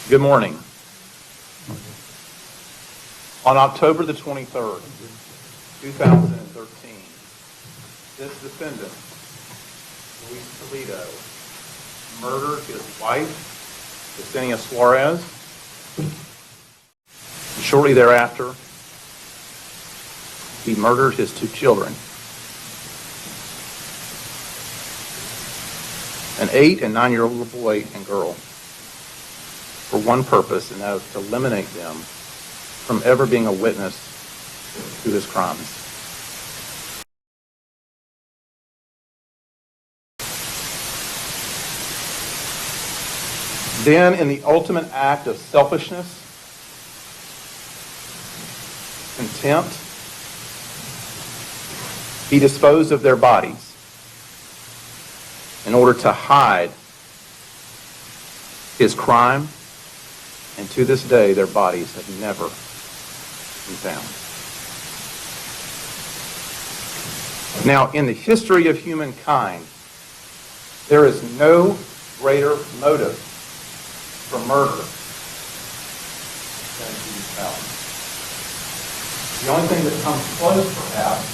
Good morning. On October the 23rd, 2013, this defendant, Luis Toledo, murdered his wife, Yesenia Suarez, and shortly thereafter, he murdered his two children, an 8- and 9-year-old boy and girl, for one purpose, and that was to eliminate them from ever being a witness to his crimes. Then, in the ultimate act of selfishness, contempt, he disposed of their bodies in order to hide his crime, and to this day, their bodies have never been found. Now, in the history of humankind, there is no greater motive for murder than brutality. The only thing that comes close, perhaps,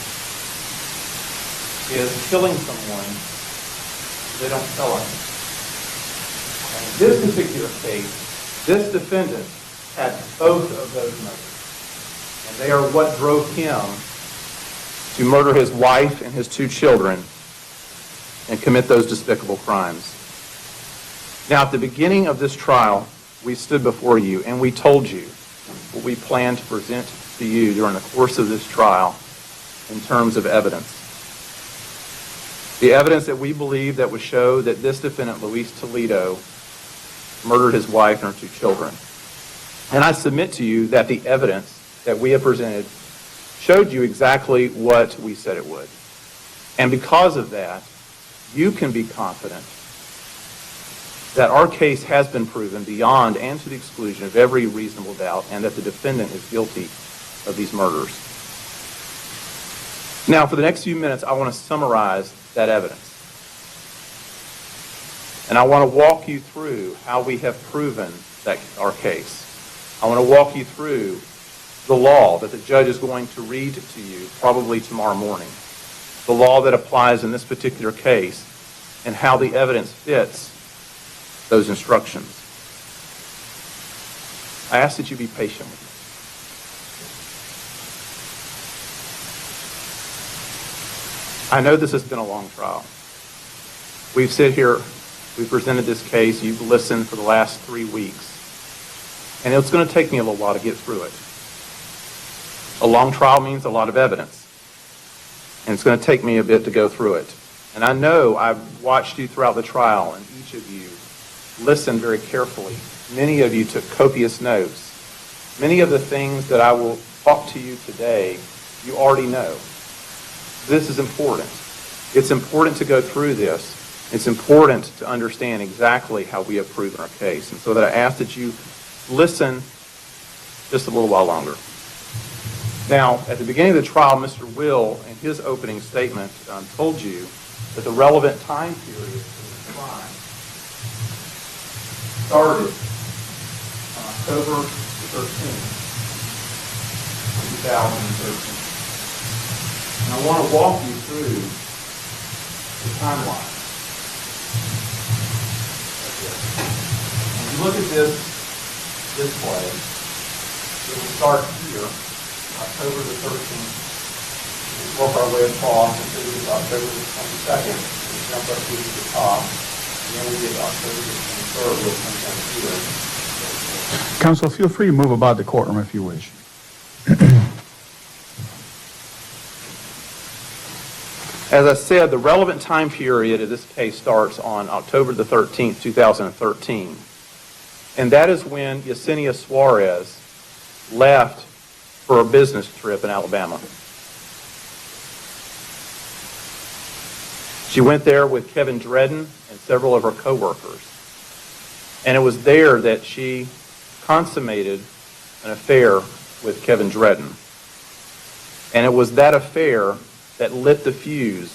is killing someone so they don't tell us. And in this particular case, this defendant had both of those motives, and they are what drove him to murder his wife and his two children and commit those despicable crimes. Now, at the beginning of this trial, we stood before you and we told you what we plan to present to you during the course of this trial in terms of evidence. The evidence that we believe that would show that this defendant, Luis Toledo, murdered his wife and her two children. And I submit to you that the evidence that we have presented showed you exactly what we said it would. And because of that, you can be confident that our case has been proven beyond and to the exclusion of every reasonable doubt, and that the defendant is guilty of these murders. Now, for the next few minutes, I want to summarize that evidence. And I want to walk you through how we have proven that our case. I want to walk you through the law that the judge is going to read to you probably tomorrow morning, the law that applies in this particular case, and how the evidence fits those instructions. I ask that you be patient with me. I know this has been a long trial. We've sit here, we've presented this case, you've listened for the last 3 weeks, and it's going to take me a little while to get through it. A long trial means a lot of evidence, and it's going to take me a bit to go through it. And I know I've watched you throughout the trial, and each of you listened very carefully. Many of you took copious notes. Many of the things that I will talk to you today, you already know. This is important. It's important to go through this. It's important to understand exactly how we have proven our case. And so that I ask that you listen just a little while longer. Now, at the beginning of the trial, Mr. Will, in his opening statement, told you that the relevant time period for the crime started on October 13th, 2013. And I want to walk you through the timeline. When you look at this display, it will start here, October the 13th. We'll work our way across until we get to October the 22nd. We'll jump up here to the top. And then we get to October the 23rd. We'll come down here. Counsel, feel free to move about the courtroom if you wish. As I said, the relevant time period of this case starts on October the 13th, 2013. And that is when Yesenia Suarez left for a business trip in Alabama. She went there with Kevin Dredden and several of her co-workers. And it was there that she consummated an affair with Kevin Dredden. And it was that affair that lit the fuse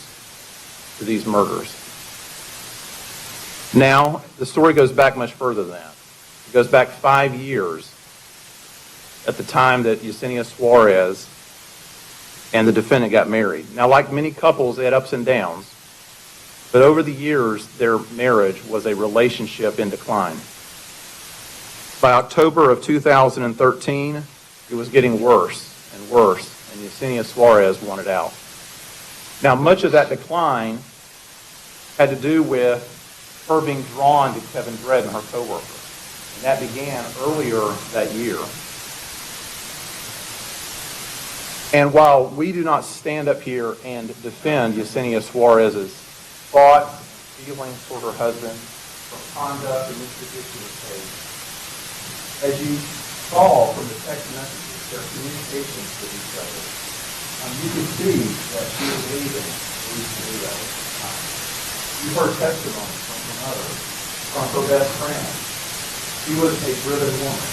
to these murders. Now, the story goes back much further than that. It goes back 5 years at the time that Yesenia Suarez and the defendant got married. Now, like many couples, they had ups and downs, but over the years, their marriage was a relationship in decline. By October of 2013, it was getting worse and worse, and Yesenia Suarez wanted out. Now, much of that decline had to do with her being drawn to Kevin Dredden, her coworker. And that began earlier that year. And while we do not stand up here and defend Yesenia Suarez's thoughts, feelings for her husband, her conduct in this particular case, as you saw from the text messages, their communications with each other, you can see that she was leaving Toledo at the time. You heard testimony from her mother, from her best friend. She was a driven woman.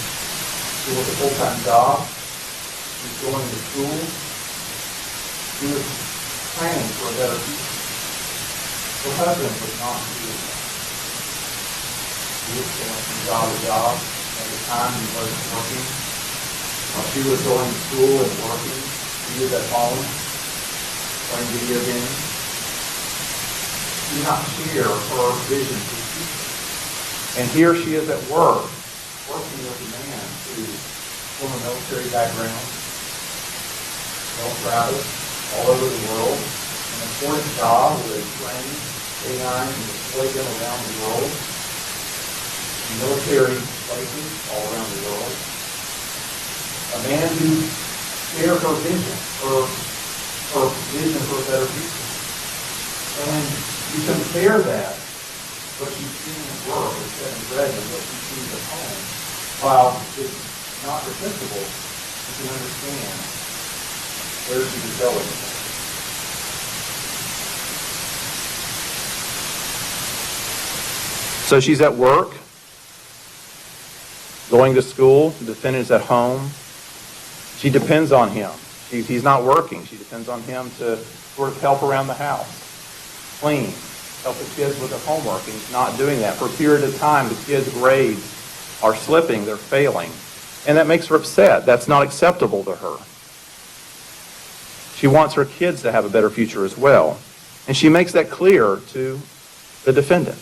She was a full-time job. She was going to school. She was planning for a better future. Her husband was not doing that. He was going from job to job. At the time, he wasn't working. While she was going to school and working, he was at home playing video games. She did not share her vision for the future. And here she is at work, working with a man who's from a military background, well traveled all over the world, an important job where they train canines and deploy them around the world, in military places all around the world. A man who shared her vision, her vision for a better future. And when you compare that, what she's seen at work with Kevin Dredden and what she sees at home, while it's not defensible, you can understand where she was going. So she's at work, going to school, the defendant's at home. She depends on him. He's not working. She depends on him to sort of help around the house, clean, help the kids with their homework, and he's not doing that. For a period of time, the kids' grades are slipping, they're failing, and that makes her upset. That's not acceptable to her. She wants her kids to have a better future as well, and she makes that clear to the defendant.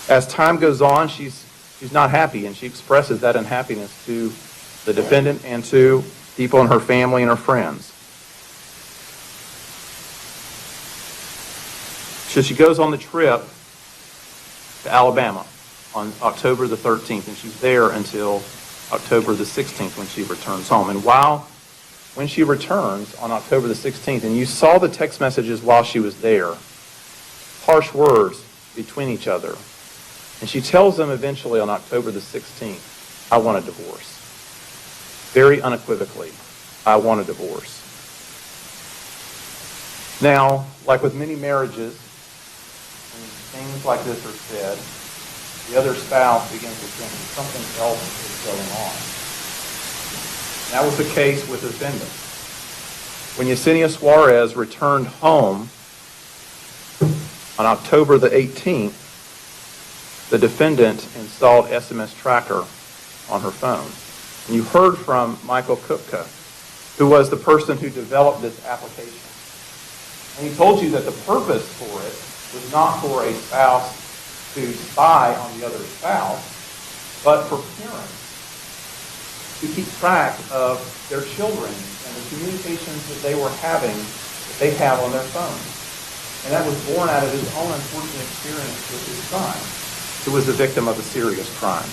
As time goes on, she's not happy, and she expresses that unhappiness to the defendant and to people in her family and her friends. So she goes on the trip to Alabama on October the 13th, and she's there until October the 16th when she returns home. And when she returns on October the 16th, and you saw the text messages while she was there, harsh words between each other. And she tells them eventually on October the 16th, I want a divorce. Very unequivocally, I want a divorce. Now, like with many marriages, when things like this are said, the other spouse begins to think something else is going on. And that was the case with the defendant. When Yesenia Suarez returned home on October the 18th, the defendant installed SMS Tracker on her phone. And you heard from Michael Kupka, who was the person who developed this application. And he told you that the purpose for it was not for a spouse to spy on the other spouse, but for parents to keep track of their children and the communications that they were having, that they have on their phones. And that was born out of his own unfortunate experience with his son, who was the victim of a serious crime.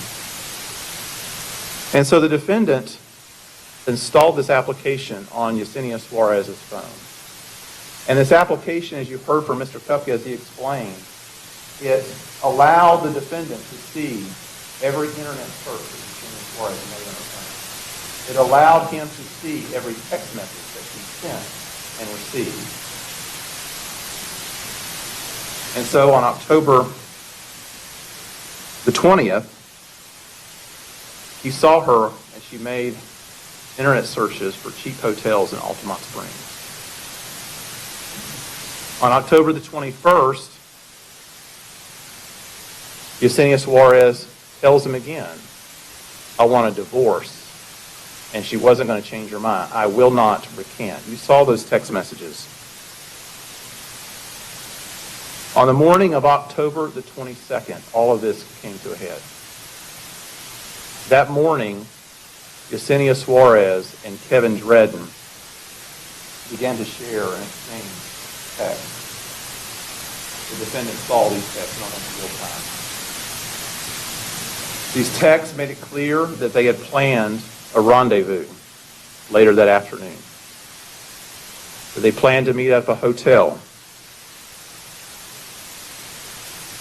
And so the defendant installed this application on Yesenia Suarez's phone. And this application, as you heard from Mr. Kupka as he explained, it allowed the defendant to see every internet search that Yesenia Suarez made on her phone. It allowed him to see every text message that she sent and received. And so on October the 20th, he saw her as she made internet searches for cheap hotels in Altamont Springs. On October the 21st, Yesenia Suarez tells him again, I want a divorce. And she wasn't going to change her mind. I will not recant. You saw those text messages. On the morning of October the 22nd, all of this came to a head. That morning, Yesenia Suarez and Kevin Dredden began to share and exchange texts. The defendant saw these texts on real time. These texts made it clear that they had planned a rendezvous later that afternoon. That they planned to meet at a hotel.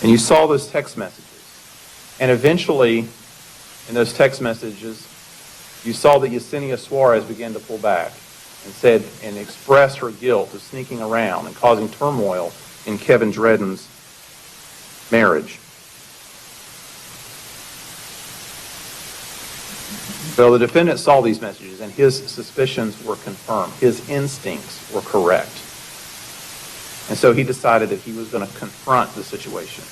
And you saw those text messages. And eventually, in those text messages, you saw that Yesenia Suarez began to pull back and said and expressed her guilt of sneaking around and causing turmoil in Kevin Dredden's marriage. So the defendant saw these messages and his suspicions were confirmed. His instincts were correct. And so he decided that he was going to confront the situation.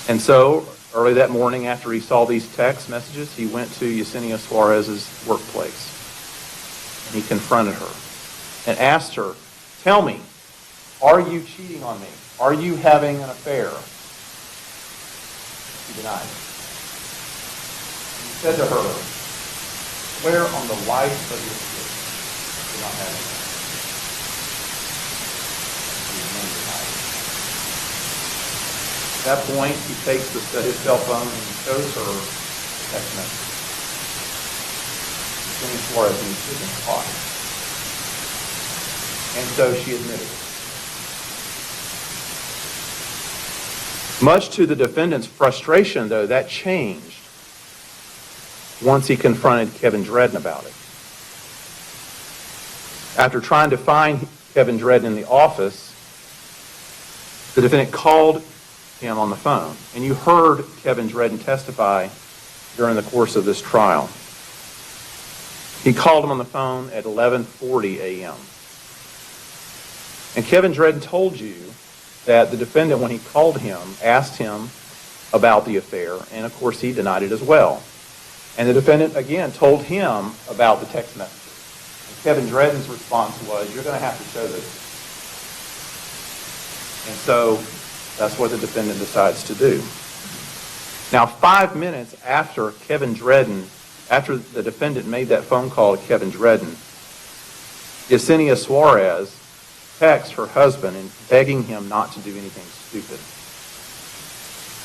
And so early that morning after he saw these text messages, he went to Yesenia Suarez's workplace. And he confronted her and asked her, tell me, are you cheating on me? Are you having an affair? She denied it. He said to her, swear on the life of your kids you're not having it. At that point, he takes his cell phone and he shows her the text message. Yesenia Suarez and he's sitting caught. And so she admitted it. Much to the defendant's frustration, though, that changed once he confronted Kevin Dredden about it. After trying to find Kevin Dredden in the office, the defendant called him on the phone. And you heard Kevin Dredden testify during the course of this trial. He called him on the phone at 11:40 a.m. And Kevin Dredden told you that the defendant, when he called him, asked him about the affair, and of course he denied it as well. And the defendant, again, told him about the text messages. And Kevin Dredden's response was, you're going to have to show this. And so that's what the defendant decides to do. Now, 5 minutes after after the defendant made that phone call to Kevin Dredden, Yesenia Suarez texts her husband and begging him not to do anything stupid.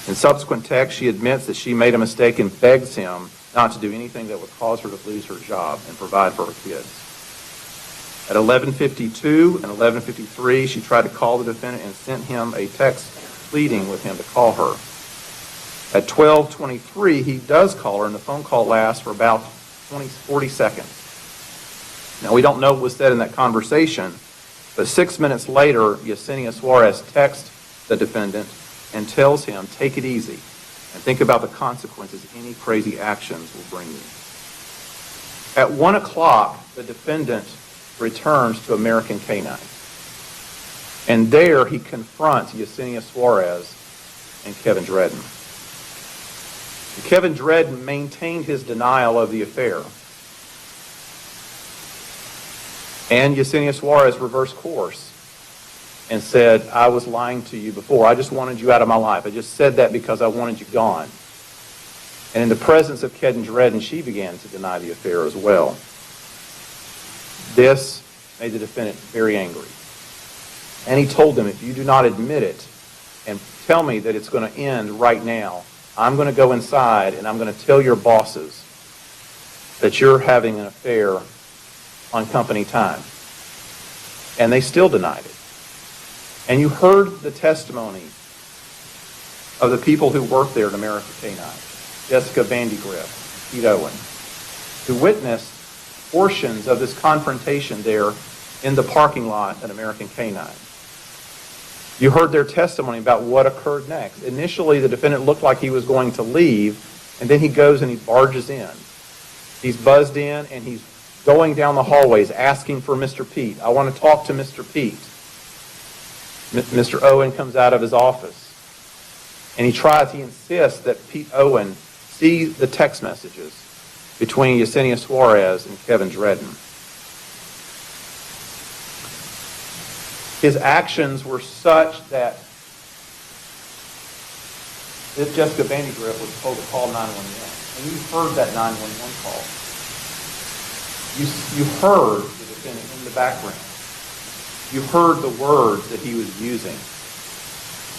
In subsequent text, she admits that she made a mistake and begs him not to do anything that would cause her to lose her job and provide for her kids. At 11:52 and 11:53, she tried to call the defendant and sent him a text pleading with him to call her. At 12:23, he does call her, and the phone call lasts for about 40 seconds. Now, we don't know what was said in that conversation, but 6 minutes later, Yesenia Suarez texts the defendant and tells him, take it easy and think about the consequences any crazy actions will bring you. At 1 o'clock, the defendant returns to American Canine. And there he confronts Yesenia Suarez and Kevin Dredden. Kevin Dredden maintained his denial of the affair. And Yesenia Suarez reversed course and said, I was lying to you before. I just wanted you out of my life. I just said that because I wanted you gone. And in the presence of Kevin Dredden, she began to deny the affair as well. This made the defendant very angry. And he told them, if you do not admit it and tell me that it's going to end right now, I'm going to go inside and I'm going to tell your bosses that you're having an affair on company time. And they still denied it. And you heard the testimony of the people who worked there at American Canine, Jessica Vandegrift, Pete Owen, who witnessed portions of this confrontation there in the parking lot at American Canine. You heard their testimony about what occurred next. Initially, the defendant looked like he was going to leave, and then he goes and he barges in. He's buzzed in, and he's going down the hallways asking for Mr. Pete. I want to talk to Mr. Pete. Mr. Owen comes out of his office. And he insists that Pete Owen see the text messages between Yesenia Suarez and Kevin Dredden. His actions were such that Jessica Vandergrift was told to call 911. And you heard that 911 call. You heard the defendant in the background. You heard the words that he was using,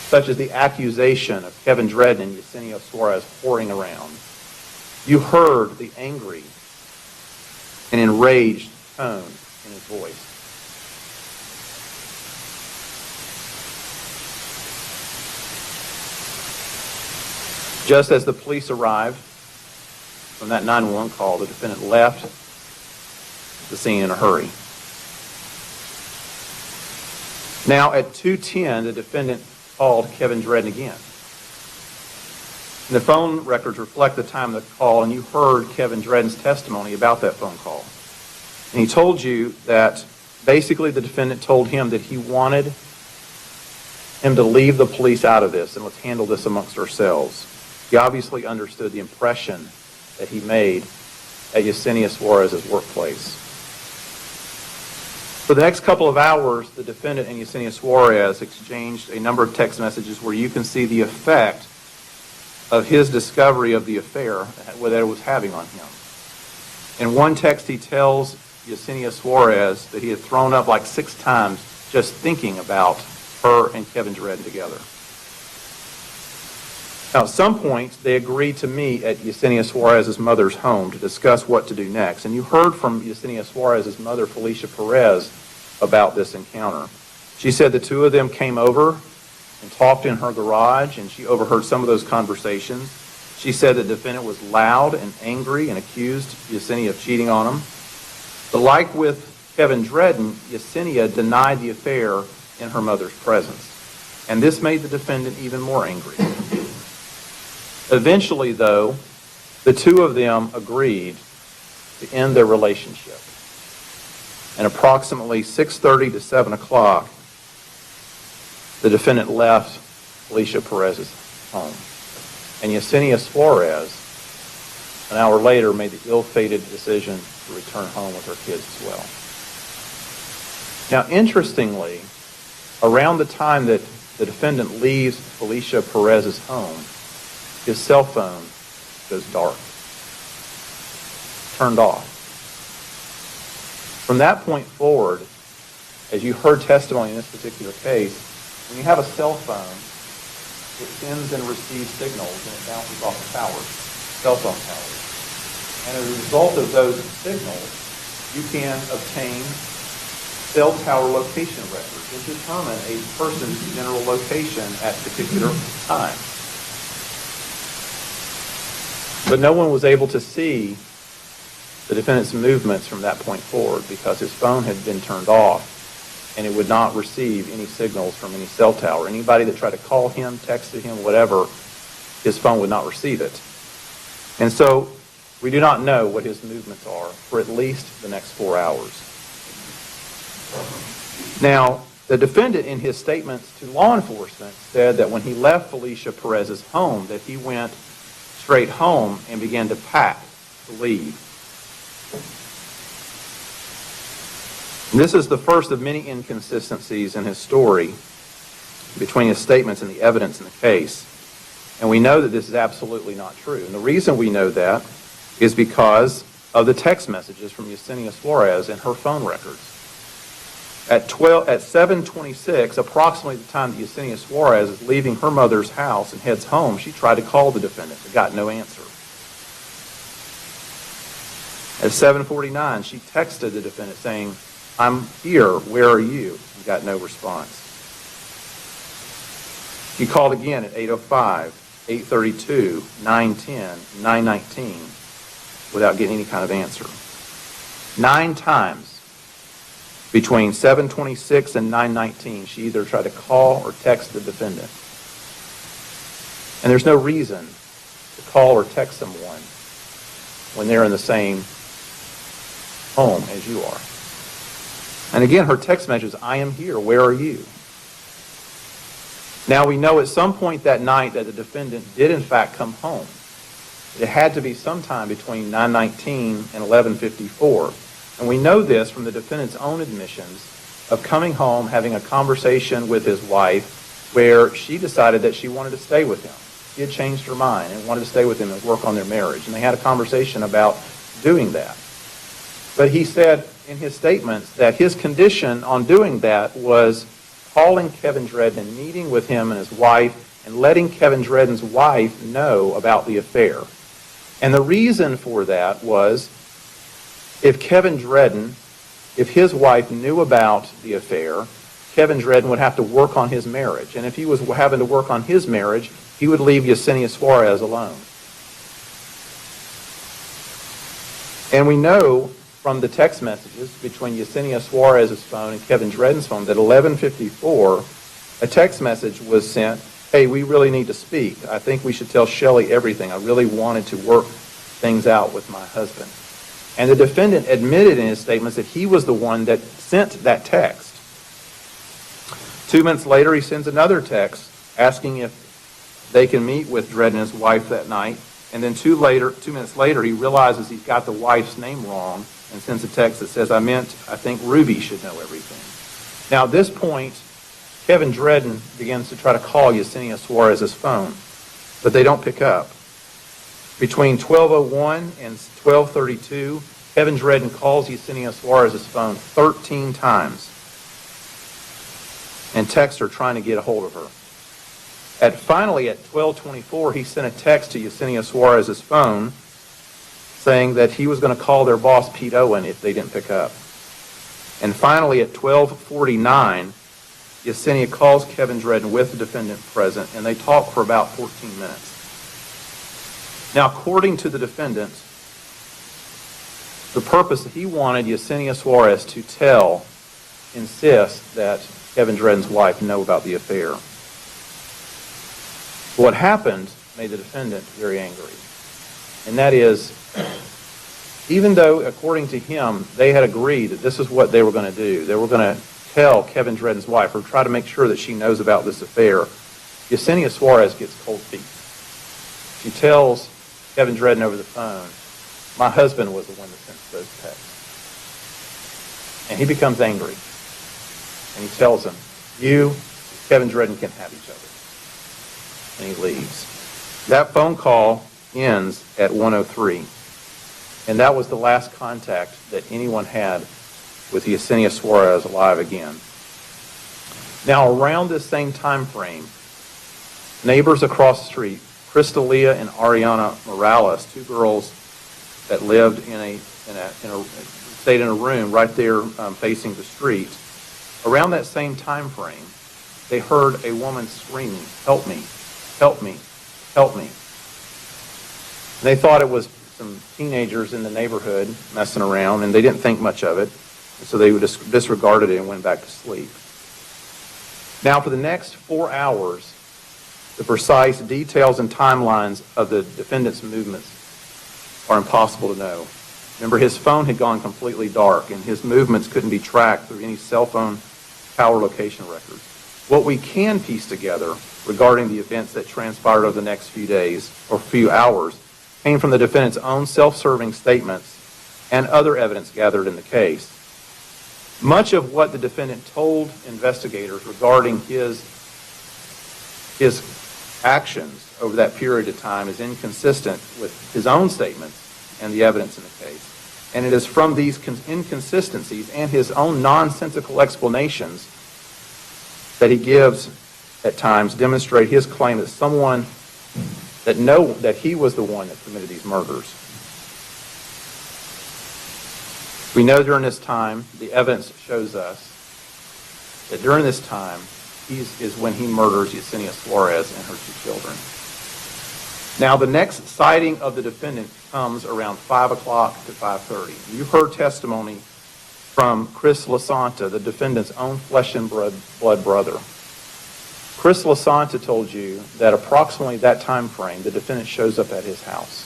such as the accusation of Kevin Dredden and Yesenia Suarez whoring around. You heard the angry and enraged tone in his voice. Just as the police arrived from that 911 call, the defendant left the scene in a hurry. Now at 2:10, the defendant called Kevin Dredden again. And the phone records reflect the time of the call, and you heard Kevin Dredden's testimony about that phone call. And he told you that basically the defendant told him that he wanted him to leave the police out of this and let's handle this amongst ourselves. He obviously understood the impression that he made at Yesenia Suarez's workplace. For the next couple of hours, the defendant and Yesenia Suarez exchanged a number of text messages where you can see the effect of his discovery of the affair that it was having on him. In one text, he tells Yesenia Suarez that he had thrown up like 6 times just thinking about her and Kevin Dredden together. Now, at some point, they agreed to meet at Yesenia Suarez's mother's home to discuss what to do next. And you heard from Yesenia Suarez's mother, Felicia Perez, about this encounter. She said the two of them came over and talked in her garage, and she overheard some of those conversations. She said the defendant was loud and angry and accused Yesenia of cheating on him. But like with Kevin Dredden, Yesenia denied the affair in her mother's presence. And this made the defendant even more angry. Eventually, though, the two of them agreed to end their relationship. And approximately 6:30 to 7 o'clock, the defendant left Felicia Perez's home. And Yesenia Suarez, an hour later, made the ill-fated decision to return home with her kids as well. Now, interestingly, around the time that the defendant leaves Felicia Perez's home, his cell phone goes dark, turned off. From that point forward, as you heard testimony in this particular case, when you have a cell phone, it sends and receives signals and it bounces off the towers, cell phone towers. And as a result of those signals, you can obtain cell tower location records and determine a person's general location at a particular time. But no one was able to see the defendant's movements from that point forward because his phone had been turned off and it would not receive any signals from any cell tower. Anybody that tried to call him, texted him, whatever, his phone would not receive it. And so we do not know what his movements are for at least the next 4 hours. Now, the defendant in his statements to law enforcement said that when he left Felicia Perez's home, that he went straight home and began to pack to leave. And this is the first of many inconsistencies in his story between his statements and the evidence in the case. And we know that this is absolutely not true. And the reason we know that is because of the text messages from Yesenia Suarez and her phone records. At 7:26, approximately the time that Yesenia Suarez is leaving her mother's house and heads home, she tried to call the defendant but got no answer. At 7:49, she texted the defendant saying, "I'm here, where are you?" and got no response. She called again at 8:05, 8:32, 9:10, 9:19 without getting any kind of answer. 9 times between 7:26 and 9:19, she either tried to call or text the defendant. And there's no reason to call or text someone when they're in the same home as you are. And again, her text message is, "I am here, where are you?" Now, we know at some point that night that the defendant did, in fact, come home. It had to be sometime between 9:19 and 11:54. And we know this from the defendant's own admissions of coming home, having a conversation with his wife, where she decided that she wanted to stay with him. She had changed her mind and wanted to stay with him and work on their marriage. And they had a conversation about doing that. But he said in his statements that his condition on doing that was calling Kevin Dredden and meeting with him and his wife and letting Kevin Dredden's wife know about the affair. And the reason for that was if Kevin Dredden, if his wife knew about the affair, Kevin Dredden would have to work on his marriage. And if he was having to work on his marriage, he would leave Yesenia Suarez alone. And we know from the text messages between Yesenia Suarez's phone and Kevin Dredden's phone that 11:54, a text message was sent, "Hey, we really need to speak. I think we should tell Shelley everything. I really wanted to work things out with my husband." And the defendant admitted in his statements that he was the one that sent that text. 2 minutes later, he sends another text asking if they can meet with Dredden and his wife that night. And then 2 minutes later, he realizes he's got the wife's name wrong and sends a text that says, I think Ruby should know everything. Now, at this point, Kevin Dredden begins to try to call Yesenia Suarez's phone, but they don't pick up. Between 12:01 and 12:32, Kevin Dredden calls Yesenia Suarez's phone 13 times and texts her trying to get a hold of her. Finally, at 12:24, he sent a text to Yesenia Suarez's phone saying that he was going to call their boss, Pete Owen, if they didn't pick up. And finally, at 12:49, Yesenia calls Kevin Dredden with the defendant present, and they talk for about 14 minutes. Now, according to the defendant, the purpose that he wanted Yesenia Suarez to insist that Kevin Dredden's wife know about the affair. What happened made the defendant very angry. And that is, even though, according to him, they had agreed that this is what they were going to do, they were going to tell Kevin Dredden's wife or try to make sure that she knows about this affair, Yesenia Suarez gets cold feet. She tells Kevin Dredden over the phone, "My husband was the one that sent those texts." And he becomes angry. And he tells him, "You, Kevin Dredden, can have each other." And he leaves. That phone call ends at 1:03. And that was the last contact that anyone had with Yesenia Suarez alive again. Now, around this same time frame, neighbors across the street, Crystalia and Ariana Morales, two girls that lived stayed in a room right there facing the street. Around that same time frame, they heard a woman screaming, "Help me, help me, help me." And they thought it was some teenagers in the neighborhood messing around, and they didn't think much of it, so they disregarded it and went back to sleep. Now, for the next 4 hours, the precise details and timelines of the defendant's movements are impossible to know. Remember, his phone had gone completely dark, and his movements couldn't be tracked through any cell phone tower location records. What we can piece together regarding the events that transpired over the next few days or few hours came from the defendant's own self-serving statements and other evidence gathered in the case. Much of what the defendant told investigators regarding his actions over that period of time is inconsistent with his own statements and the evidence in the case. And it is from these inconsistencies and his own nonsensical explanations that he gives at times demonstrate his claim that that he was the one that committed these murders. We know during this time, the evidence shows us that during this time is when he murders Yesenia Suarez and her two children. Now, the next sighting of the defendant comes around 5 o'clock to 5:30. You heard testimony from Chris Lasanta, the defendant's own flesh and blood brother. Chris Lasanta told you that approximately that time frame, the defendant shows up at his house.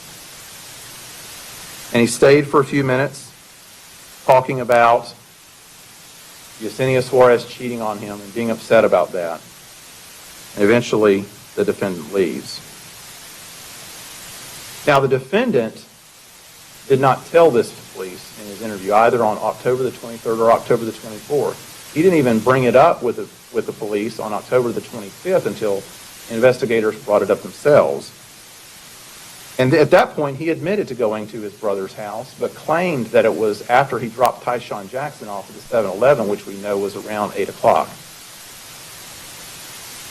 And he stayed for a few minutes talking about Yesenia Suarez cheating on him and being upset about that. And eventually, the defendant leaves. Now, the defendant did not tell this to police in his interview, either on October the 23rd or October the 24th. He didn't even bring it up with the police on October the 25th until investigators brought it up themselves. And at that point, he admitted to going to his brother's house, but claimed that it was after he dropped Tyshawn Jackson off at the 7-Eleven, which we know was around 8 o'clock.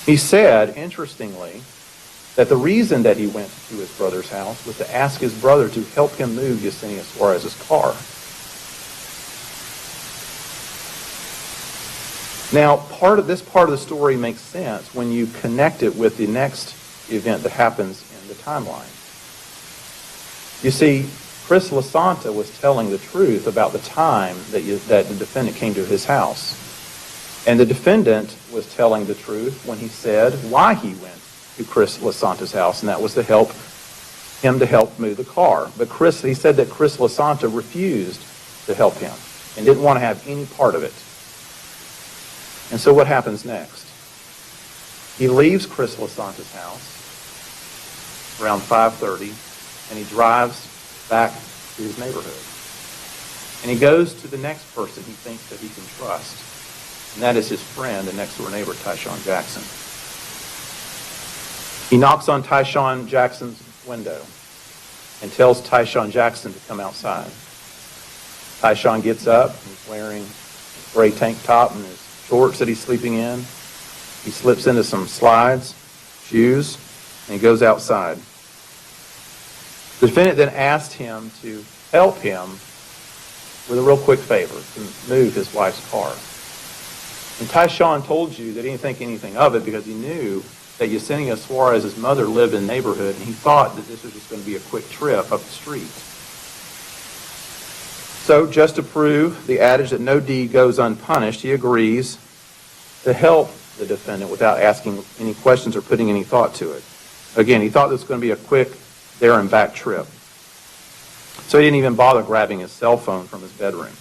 He said, interestingly, that the reason that he went to his brother's house was to ask his brother to help him move Yesenia Suarez's car. Now, part of the story makes sense when you connect it with the next event that happens in the timeline. You see, Chris Lasanta was telling the truth about the time that the defendant came to his house. And the defendant was telling the truth when he said why he went to Chris Lasanta's house, and that was to help move the car. But he said that Chris Lasanta refused to help him and didn't want to have any part of it. And so what happens next? He leaves Chris Lasanta's house around 5:30, and he drives back to his neighborhood. And he goes to the next person he thinks that he can trust, and that is his friend and next-door neighbor, Tyshawn Jackson. He knocks on Tyshawn Jackson's window and tells Tyshawn Jackson to come outside. Tyshawn gets up. He's wearing a gray tank top and his shorts that he's sleeping in. He slips into some slides, shoes, and he goes outside. The defendant then asked him to help him with a real quick favor, to move his wife's car. And Tyshawn told you that he didn't think anything of it because he knew that Yesenia Suarez's mother lived in the neighborhood, and he thought that this was just going to be a quick trip up the street. So, just to prove the adage that no deed goes unpunished, he agrees to help the defendant without asking any questions or putting any thought to it. Again, he thought this was going to be a quick there and back trip. So he didn't even bother grabbing his cell phone from his bedroom.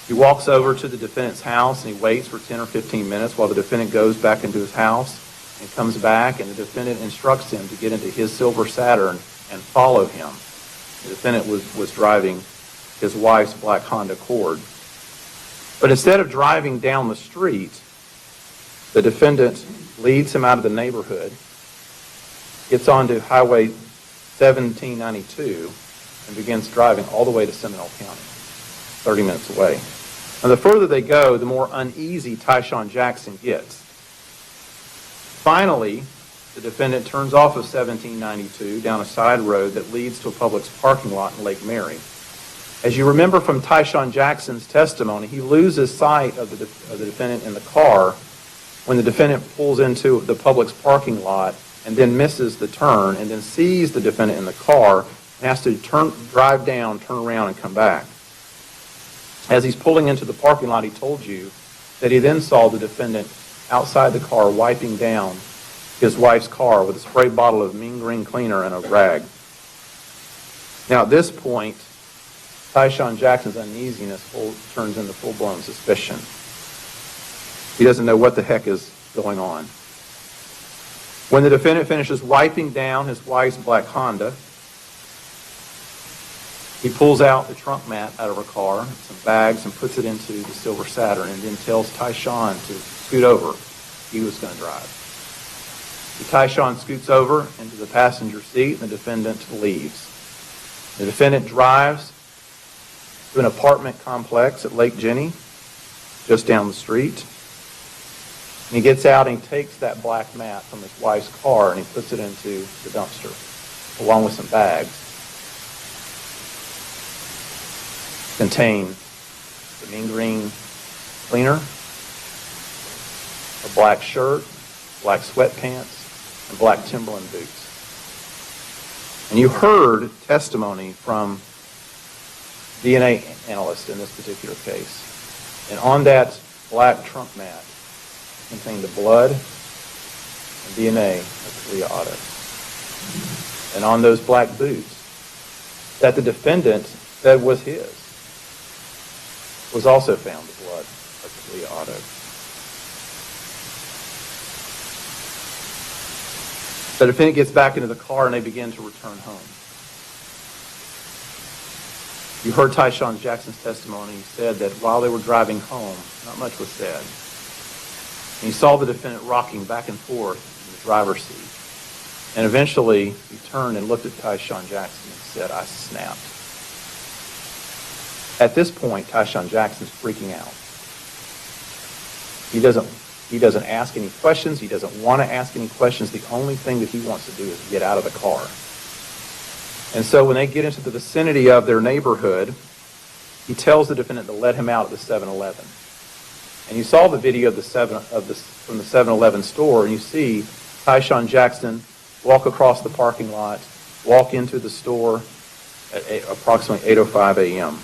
He walks over to the defendant's house and he waits for 10 or 15 minutes while the defendant goes back into his house and comes back, and the defendant instructs him to get into his silver Saturn and follow him. The defendant was driving his wife's black Honda Accord. But instead of driving down the street, the defendant leads him out of the neighborhood, gets onto Highway 1792, and begins driving all the way to Seminole County, 30 minutes away. And the further they go, the more uneasy Tyshawn Jackson gets. Finally, the defendant turns off of 1792 down a side road that leads to a Publix parking lot in Lake Mary. As you remember from Tyshawn Jackson's testimony, he loses sight of the defendant in the car when the defendant pulls into the Publix parking lot and then misses the turn and then sees the defendant in the car and has to drive down, turn around, and come back. As he's pulling into the parking lot, he told you that he then saw the defendant outside the car wiping down his wife's car with a spray bottle of mean green cleaner and a rag. Now, at this point, Tyshawn Jackson's uneasiness turns into full-blown suspicion. He doesn't know what the heck is going on. When the defendant finishes wiping down his wife's black Honda, he pulls out the trunk mat out of her car, some bags, and puts it into the silver Saturn, and then tells Tyshawn to scoot over. He was going to drive. Tyshawn scoots over into the passenger seat, and the defendant leaves. The defendant drives to an apartment complex at Lake Jenny, just down the street. And he gets out and he takes that black mat from his wife's car and he puts it into the dumpster, along with some bags. Contain the mean green cleaner, a black shirt, black sweatpants, and black Timberland boots. And you heard testimony from DNA analyst in this particular case. And on that black trunk mat contained the blood and DNA of Talia Otto. And on those black boots that the defendant said was his was also found the blood of Talia Otto. The defendant gets back into the car and they begin to return home. You heard Tyshawn Jackson's testimony. He said that while they were driving home, not much was said. And he saw the defendant rocking back and forth in the driver's seat. And eventually, he turned and looked at Tyshawn Jackson and said, "I snapped." At this point, Tyshawn Jackson's freaking out. He doesn't ask any questions. He doesn't want to ask any questions. The only thing that he wants to do is get out of the car. And so when they get into the vicinity of their neighborhood, he tells the defendant to let him out at the 7-Eleven. And you saw the video of from the 7-Eleven store, and you see Tyshawn Jackson walk across the parking lot, walk into the store at approximately 8:05 a.m.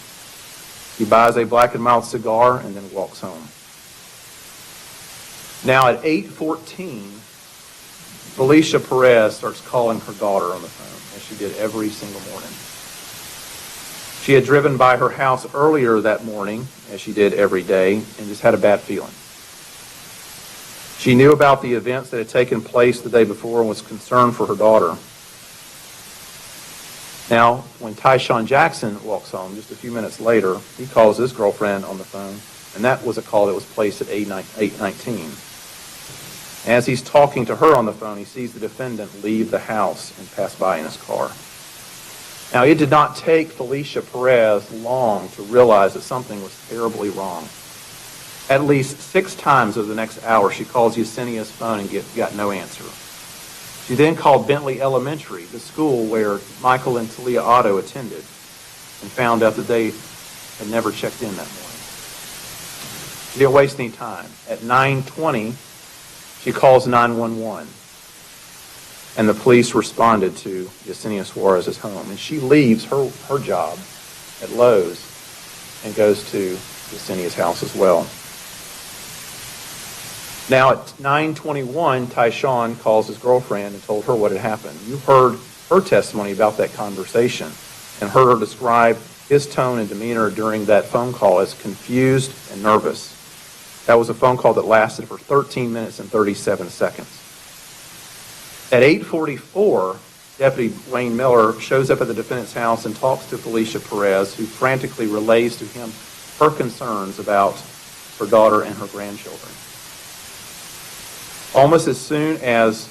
He buys a Black & Mild cigar and then walks home. Now at 8:14, Felicia Perez starts calling her daughter on the phone, as she did every single morning. She had driven by her house earlier that morning, as she did every day, and just had a bad feeling. She knew about the events that had taken place the day before and was concerned for her daughter. Now, when Tyshawn Jackson walks home just a few minutes later, he calls his girlfriend on the phone, and that was a call that was placed at 8:19. As he's talking to her on the phone, he sees the defendant leave the house and pass by in his car. Now, it did not take Felicia Perez long to realize that something was terribly wrong. At least 6 times over the next hour, she calls Yesenia's phone and got no answer. She then called Bentley Elementary, the school where Michael and Talia Otto attended, and found out that they had never checked in that morning. She didn't waste any time. At 9:20, she calls 911, and the police responded to Yesenia Suarez's home. And she leaves her job at Lowe's and goes to Yesenia's house as well. Now at 9:21, Tyshawn calls his girlfriend and told her what had happened. You heard her testimony about that conversation and heard her describe his tone and demeanor during that phone call as confused and nervous. That was a phone call that lasted for 13 minutes and 37 seconds. At 8:44, Deputy Wayne Miller shows up at the defendant's house and talks to Felicia Perez, who frantically relays to him her concerns about her daughter and her grandchildren. Almost as soon as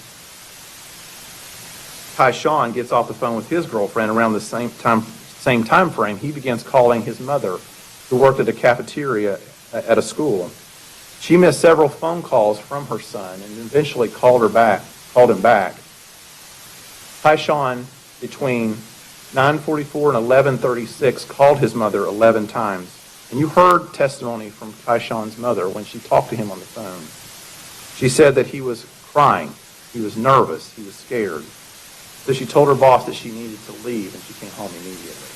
Tyshawn gets off the phone with his girlfriend around the same time frame, he begins calling his mother, who worked at a cafeteria at a school. She missed several phone calls from her son and eventually called him back. Tyshawn, between 9:44 and 11:36, called his mother 11 times. And you heard testimony from Tyshawn's mother when she talked to him on the phone. She said that he was crying, he was nervous, he was scared. So she told her boss that she needed to leave, and she came home immediately.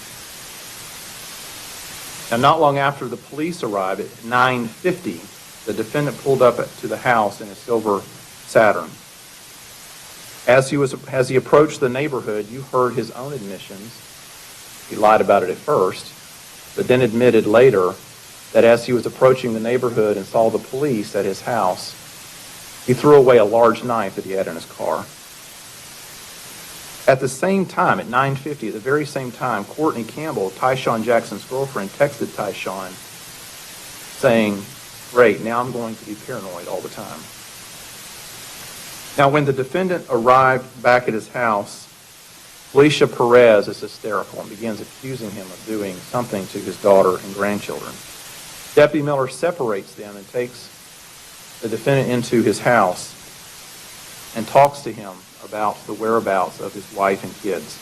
Now, not long after the police arrived at 9:50, the defendant pulled up to the house in a silver Saturn. As he approached the neighborhood, you heard his own admissions. He lied about it at first, but then admitted later that as he was approaching the neighborhood and saw the police at his house, he threw away a large knife that he had in his car. At the same time, at 9:50, at the very same time, Courtney Campbell, Tyshawn Jackson's girlfriend, texted Tyshawn saying, "Great, now I'm going to be paranoid all the time." Now, when the defendant arrived back at his house, Felicia Perez is hysterical and begins accusing him of doing something to his daughter and grandchildren. Deputy Miller separates them and takes the defendant into his house and talks to him about the whereabouts of his wife and kids.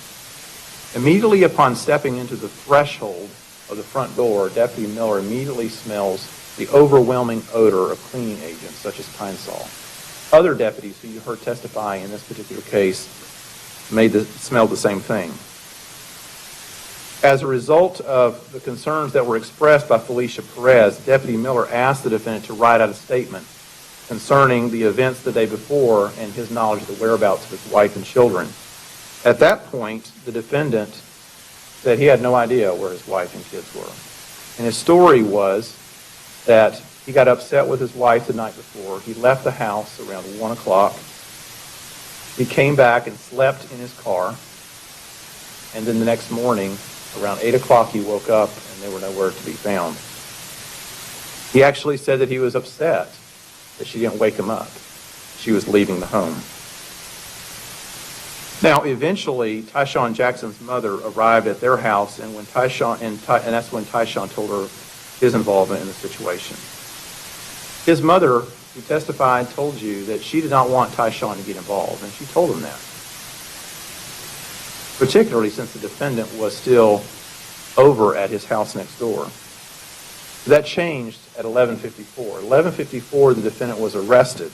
Immediately upon stepping into the threshold of the front door, Deputy Miller immediately smells the overwhelming odor of cleaning agents such as Pine Sol. Other deputies who you heard testify in this particular case smelled the same thing. As a result of the concerns that were expressed by Felicia Perez, Deputy Miller asked the defendant to write out a statement concerning the events the day before and his knowledge of the whereabouts of his wife and children. At that point, the defendant said he had no idea where his wife and kids were. And his story was that he got upset with his wife the night before. He left the house around 1 o'clock. He came back and slept in his car, and then the next morning, around 8 o'clock, he woke up and they were nowhere to be found. He actually said that he was upset that she didn't wake him up. She was leaving the home. Now, eventually, Tyshawn Jackson's mother arrived at their house, and that's when Tyshawn told her his involvement in the situation. His mother, who testified, told you that she did not want Tyshawn to get involved, and she told him that. Particularly since the defendant was still over at his house next door. That changed at 11:54. 11:54, the defendant was arrested,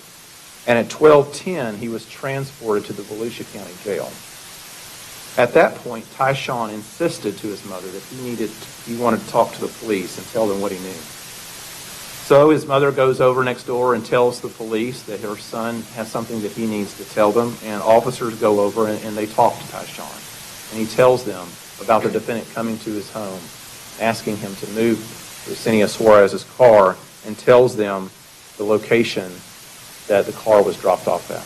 and at 12:10, he was transported to the Volusia County Jail. At that point, Tyshawn insisted to his mother that he wanted to talk to the police and tell them what he knew. So his mother goes over next door and tells the police that her son has something that he needs to tell them, and officers go over and they talk to Tyshawn. And he tells them about the defendant coming to his home, asking him to move Yesenia Suarez's car, and tells them the location that the car was dropped off at.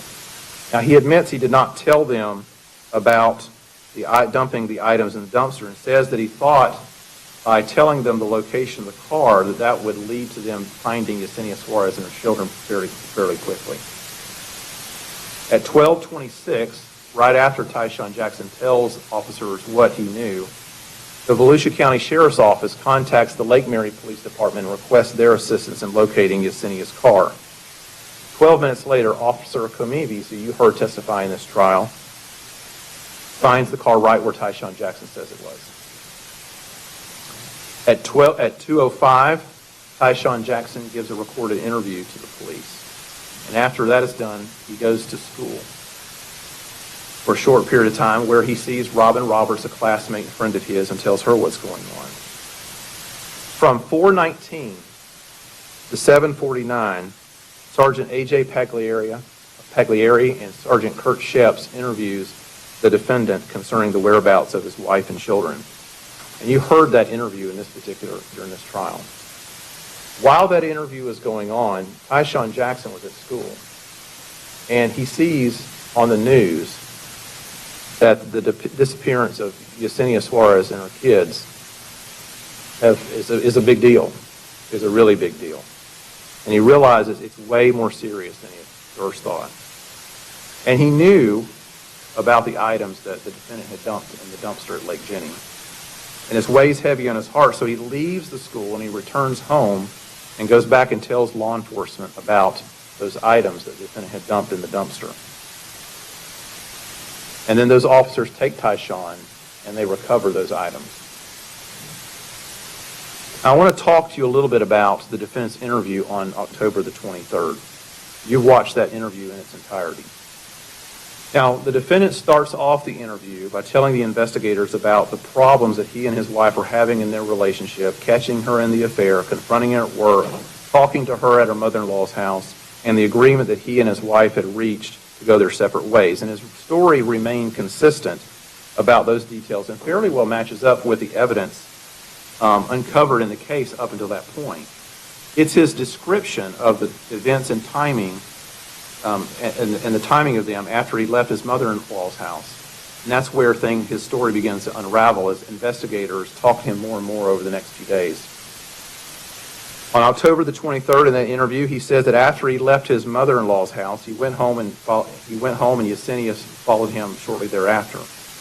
Now, he admits he did not tell them about dumping the items in the dumpster, and says that he thought by telling them the location of the car that would lead to them finding Yesenia Suarez and her children fairly quickly. At 12:26, right after Tyshawn Jackson tells officers what he knew, the Volusia County Sheriff's Office contacts the Lake Mary Police Department and requests their assistance in locating Yesenia's car. 12 minutes later, Officer Comeves, who you heard testify in this trial, finds the car right where Tyshawn Jackson says it was. At 2:05, Tyshawn Jackson gives a recorded interview to the police. And after that is done, he goes to school for a short period of time, where he sees Robin Roberts, a classmate and friend of his, and tells her what's going on. From 4:19 to 7:49, Sergeant A.J. Pagliari and Sergeant Kurt Sheps interviews the defendant concerning the whereabouts of his wife and children. And you heard that interview during this trial. While that interview is going on, Tyshawn Jackson was at school, and he sees on the news that the disappearance of Yesenia Suarez and her kids is a big deal, is a really big deal. And he realizes it's way more serious than he first thought. And he knew about the items that the defendant had dumped in the dumpster at Lake Jenny. And it weighs heavy on his heart, so he leaves the school and he returns home and goes back and tells law enforcement about those items that the defendant had dumped in the dumpster. And then those officers take Tyshawn and they recover those items. Now, I want to talk to you a little bit about the defendant's interview on October the 23rd. You've watched that interview in its entirety. Now, the defendant starts off the interview by telling the investigators about the problems that he and his wife were having in their relationship, catching her in the affair, confronting her at work, talking to her at her mother-in-law's house, and the agreement that he and his wife had reached to go their separate ways. And his story remained consistent about those details and fairly well matches up with the evidence uncovered in the case up until that point. It's his description of the events and timing and the timing of them after he left his mother-in-law's house. And that's where his story begins to unravel as investigators talk to him more and more over the next few days. On October the 23rd, in that interview, he says that after he left his mother-in-law's house, he went home and Yesenia followed him shortly thereafter.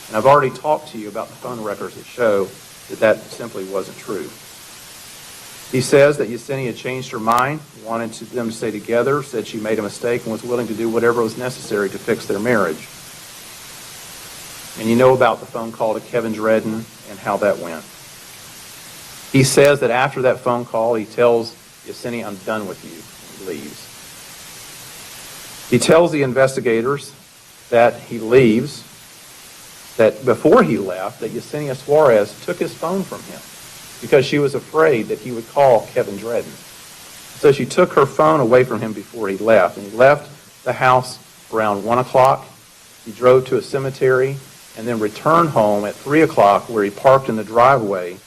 And I've already talked to you about the phone records that show that simply wasn't true. He says that Yesenia changed her mind, wanted them to stay together, said she made a mistake, and was willing to do whatever was necessary to fix their marriage. And you know about the phone call to Kevin Dredden and how that went. He says that after that phone call, he tells Yesenia, "I'm done with you," and he leaves. He tells the investigators that he leaves, that before he left, that Yesenia Suarez took his phone from him because she was afraid that he would call Kevin Dredden. So she took her phone away from him before he left, and he left the house around 1 o'clock. He drove to a cemetery and then returned home at 3 o'clock, where he parked in the driveway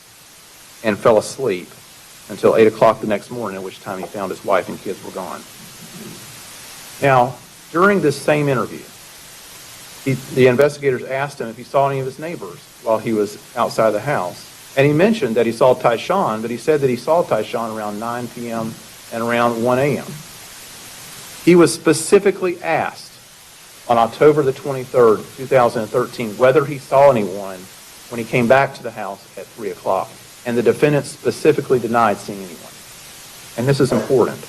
and fell asleep until 8 o'clock the next morning, at which time he found his wife and kids were gone. Now, during this same interview, The investigators asked him if he saw any of his neighbors while he was outside the house. And he mentioned that he saw Tyshawn, but he said that he saw Tyshawn around 9 p.m. and around 1 a.m. He was specifically asked on October the 23rd, 2013, whether he saw anyone when he came back to the house at 3 o'clock. And the defendant specifically denied seeing anyone. And this is important.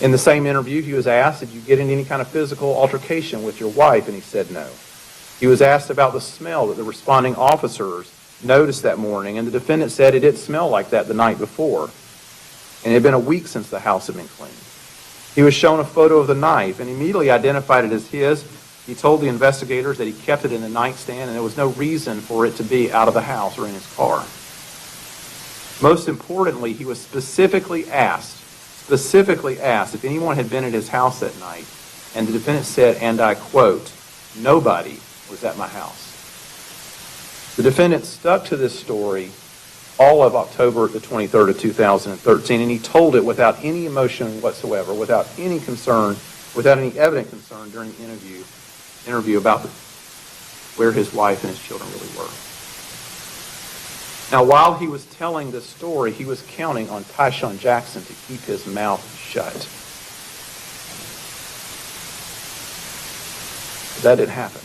In the same interview, he was asked, did you get in any kind of physical altercation with your wife? And he said no. He was asked about the smell that the responding officers noticed that morning, and the defendant said it didn't smell like that the night before. And it had been a week since the house had been cleaned. He was shown a photo of the knife and immediately identified it as his. He told the investigators that he kept it in the nightstand and there was no reason for it to be out of the house or in his car. Most importantly, he was specifically asked if anyone had been at his house that night, and the defendant said, and I quote, nobody was at my house. The defendant stuck to this story all of October the 23rd of 2013, and he told it without any emotion whatsoever, without any concern, without any evident concern during the interview about where his wife and his children really were. Now, while he was telling this story, he was counting on Tyshawn Jackson to keep his mouth shut. That didn't happen.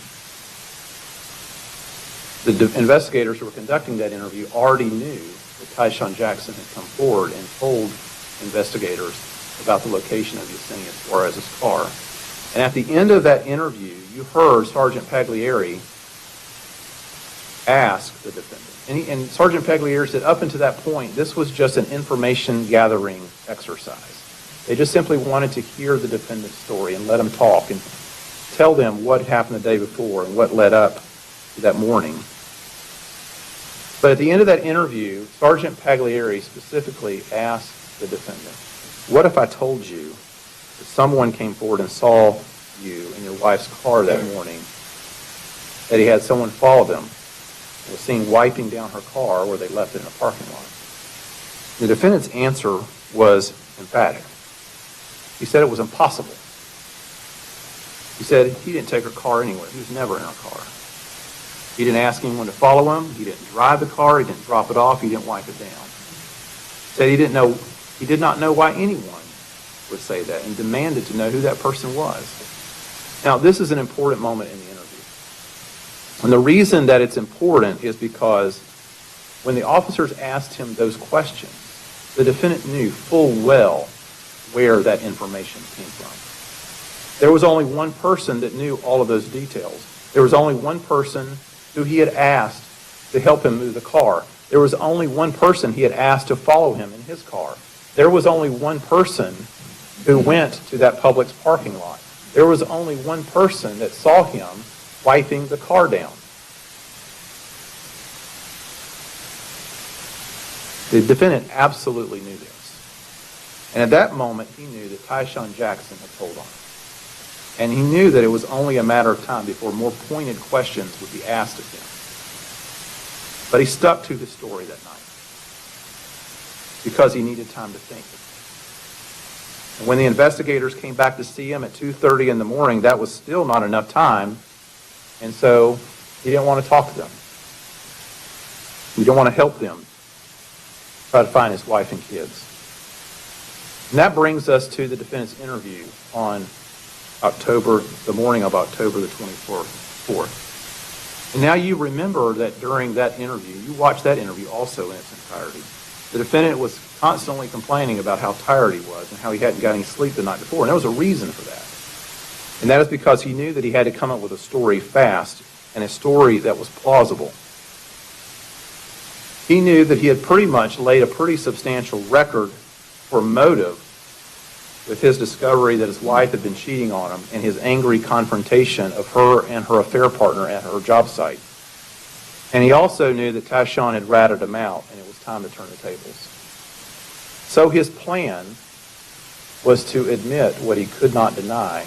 The investigators who were conducting that interview already knew that Tyshawn Jackson had come forward and told investigators about the location of Yesenia Suarez's car. And at the end of that interview, you heard Sergeant Pagliari ask the defendant. And Sergeant Pagliari said up until that point, this was just an information gathering exercise. They just simply wanted to hear the defendant's story and let him talk and tell them what happened the day before and what led up to that morning. But at the end of that interview, Sergeant Pagliari specifically asked the defendant, what if I told you that someone came forward and saw you in your wife's car that morning, that he had someone follow them, and was seen wiping down her car where they left it in a parking lot? The defendant's answer was emphatic. He said it was impossible. He said he didn't take her car anywhere. He was never in her car. He didn't ask anyone to follow him. He didn't drive the car. He didn't drop it off. He didn't wipe it down. He said he did not know why anyone would say that and demanded to know who that person was. Now, this is an important moment in the interview. And the reason that it's important is because when the officers asked him those questions, the defendant knew full well where that information came from. There was only one person that knew all of those details. There was only one person who he had asked to help him move the car. There was only one person he had asked to follow him in his car. There was only one person who went to that Publix parking lot. There was only one person that saw him wiping the car down. The defendant absolutely knew this. And at that moment, he knew that Tyshawn Jackson had told on him. And he knew that it was only a matter of time before more pointed questions would be asked of him. But he stuck to his story that night because he needed time to think. And when the investigators came back to see him at 2:30 in the morning, that was still not enough time. And so he didn't want to talk to them. He didn't want to help them try to find his wife and kids. And that brings us to the defendant's interview on the morning of October the 24th. And now you remember that during that interview, you watched that interview also in its entirety. The defendant was constantly complaining about how tired he was and how he hadn't got any sleep the night before. And there was a reason for that. And that is because he knew that he had to come up with a story fast and a story that was plausible. He knew that he had pretty much laid a pretty substantial record for motive with his discovery that his wife had been cheating on him and his angry confrontation of her and her affair partner at her job site. And he also knew that Tyshawn had ratted him out and it was time to turn the tables. So his plan was to admit what he could not deny.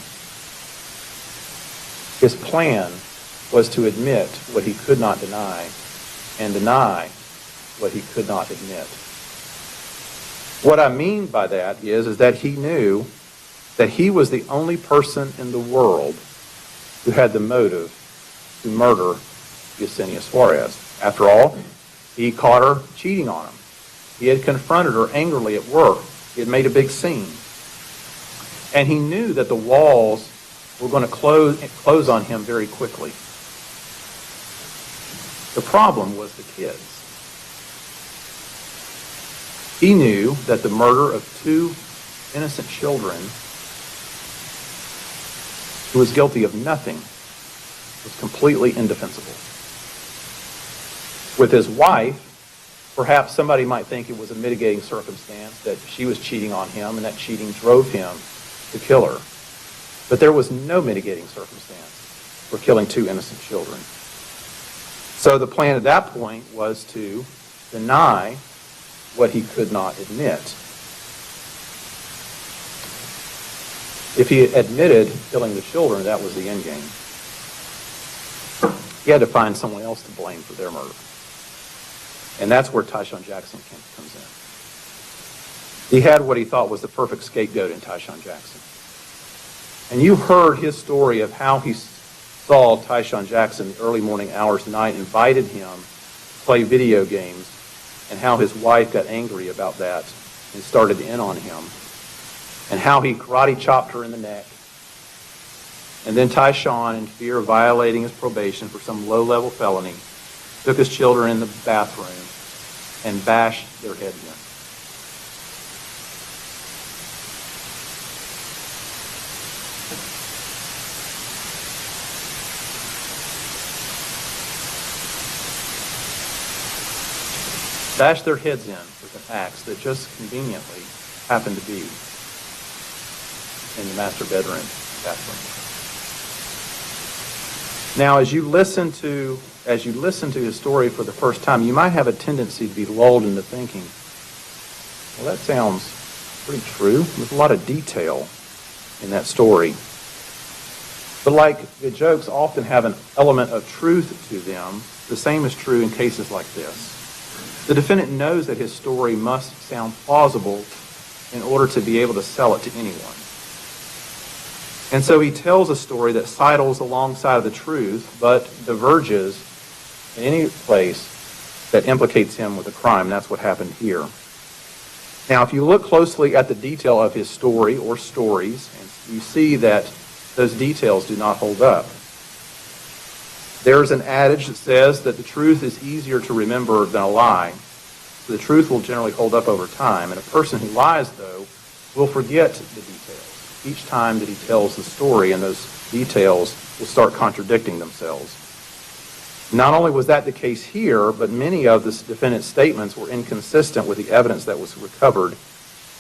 His plan was to admit what he could not deny and deny what he could not admit. What I mean by that is that he knew that he was the only person in the world who had the motive to murder Yesenia Suarez. After all, he caught her cheating on him. He had confronted her angrily at work. He had made a big scene. And he knew that the walls were going to close on him very quickly. The problem was the kids. He knew that the murder of two innocent children who was guilty of nothing was completely indefensible. With his wife, perhaps somebody might think it was a mitigating circumstance that she was cheating on him and that cheating drove him to kill her. But there was no mitigating circumstance for killing two innocent children. So the plan at that point was to deny what he could not admit. If he admitted killing the children, that was the end game. He had to find someone else to blame for their murder. And that's where Tyshawn Jackson comes in. He had what he thought was the perfect scapegoat in Tyshawn Jackson. And you heard his story of how he saw Tyshawn Jackson in the early morning hours tonight, invited him to play video games, and how his wife got angry about that and started in on him, and how he karate chopped her in the neck. And then Tyshawn, in fear of violating his probation for some low-level felony, took his children in the bathroom and bashed their heads in. Bashed their heads in with an axe that just conveniently happened to be in the master bedroom bathroom. Now, as you listen to his story for the first time, you might have a tendency to be lulled into thinking, well, that sounds pretty true. There's a lot of detail in that story. But like the jokes often have an element of truth to them, the same is true in cases like this. The defendant knows that his story must sound plausible in order to be able to sell it to anyone. And so he tells a story that sidles alongside of the truth, but diverges in any place that implicates him with a crime. That's what happened here. Now, if you look closely at the detail of his story or stories, you see that those details do not hold up. There's an adage that says that the truth is easier to remember than a lie. So the truth will generally hold up over time. And a person who lies, though, will forget the details each time that he tells the story, and those details will start contradicting themselves. Not only was that the case here, but many of the defendant's statements were inconsistent with the evidence that was recovered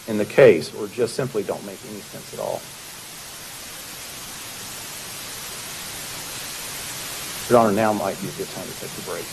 in the case, or just simply don't make any sense at all. Your Honor, now might be a good time to take a break.